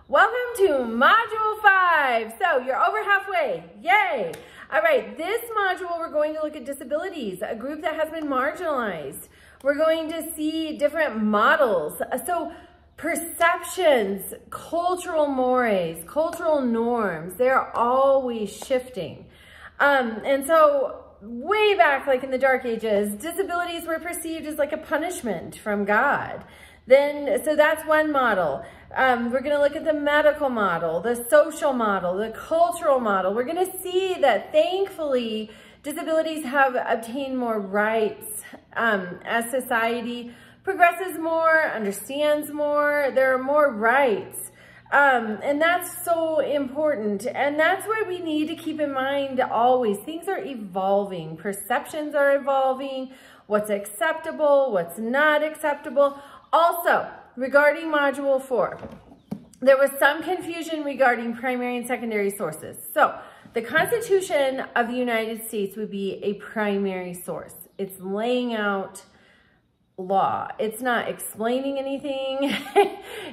Welcome to Module 5. So you're over halfway. Yay! All right, this module we're going to look at disabilities, a group that has been marginalized. We're going to see different models. So perceptions, cultural mores, cultural norms, they're always shifting. And so way back, like in the Dark Ages, disabilities were perceived as like a punishment from God. So that's one model. We're going to look at the medical model, the social model, the cultural model. We're going to see that thankfully disabilities have obtained more rights as society progresses more, understands more. There are more rights. And that's so important. And that's what we need to keep in mind always. Things are evolving. Perceptions are evolving. What's acceptable, what's not acceptable. Also, regarding Module 4, there was some confusion regarding primary and secondary sources. So, the Constitution of the United States would be a primary source. It's laying out law. It's not explaining anything.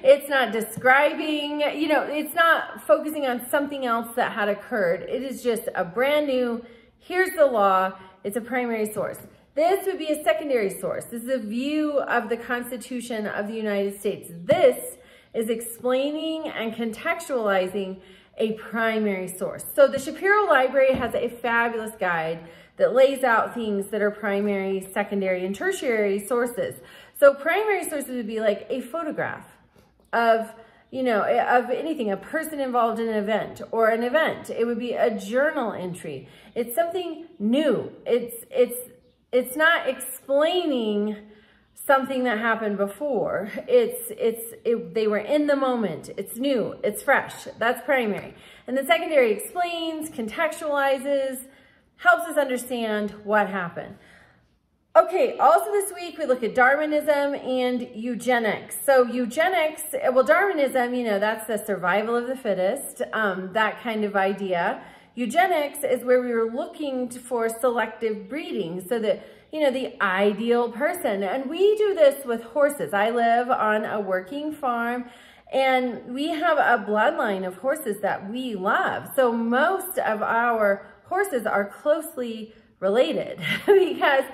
It's not describing, it's not focusing on something else that had occurred. It is just a brand new, here's the law. It's a primary source. This would be a secondary source. This is a view of the Constitution of the United States. This is explaining and contextualizing a primary source. So the Shapiro Library has a fabulous guide that lays out things that are primary, secondary, and tertiary sources. So primary sources would be like a photograph of anything, a person involved in an event or an event. It would be a journal entry. It's something new. It's not explaining something that happened before. They were in the moment. It's new. It's fresh. That's primary. And the secondary explains, contextualizes, helps us understand what happened. Okay, also this week we look at Darwinism and eugenics. So eugenics, well, Darwinism, that's the survival of the fittest, that kind of idea. Eugenics is where we were looking for selective breeding, so that, the ideal person. And we do this with horses. I live on a working farm, and we have a bloodline of horses that we love. So most of our horses are closely related because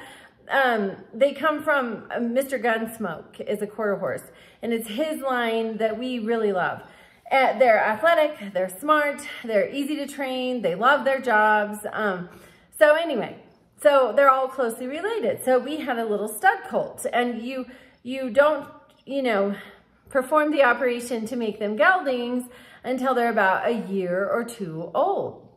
they come from Mr. Gunsmoke is a quarter horse, and it's his line that we really love. They're athletic, they're smart, they're easy to train, they love their jobs. So they're all closely related. So we had a little stud colt, and you don't, perform the operation to make them geldings until they're about a year or two old.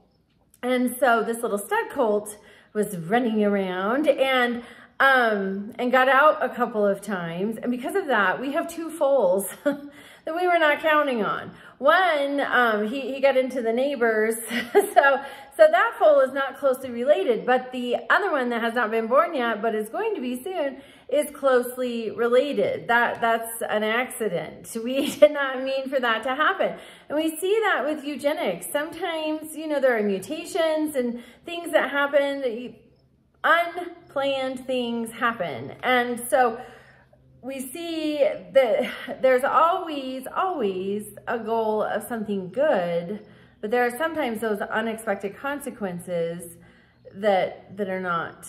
And so this little stud colt was running around and got out a couple of times. And because of that, we have two foals that we were not counting on. One, he got into the neighbors, so that foal is not closely related, but the other one that has not been born yet, but is going to be soon, is closely related. That's an accident. We did not mean for that to happen. And we see that with eugenics. Sometimes, there are mutations and things that happen, unplanned things happen. And so we see that there's always a goal of something good, but there are sometimes those unexpected consequences that are not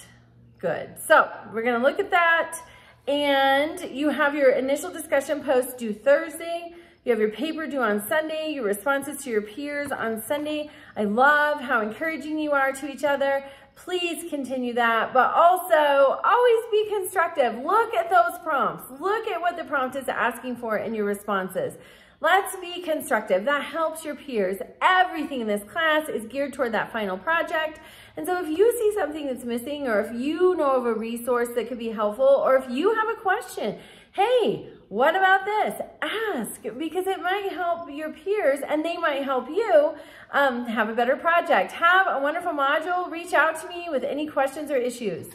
good. So we're going to look at that, and you have your initial discussion post due Thursday. You have your paper due on Sunday, your responses to your peers on Sunday. I love how encouraging you are to each other. Please continue that, but also always be constructive. Look at those prompts. Look at what the prompt is asking for in your responses. Let's be constructive. That helps your peers. Everything in this class is geared toward that final project. And so if you see something that's missing, or if you know of a resource that could be helpful, or if you have a question, hey, what about this? Ask, because it might help your peers and they might help you have a better project. Have a wonderful module. Reach out to me with any questions or issues.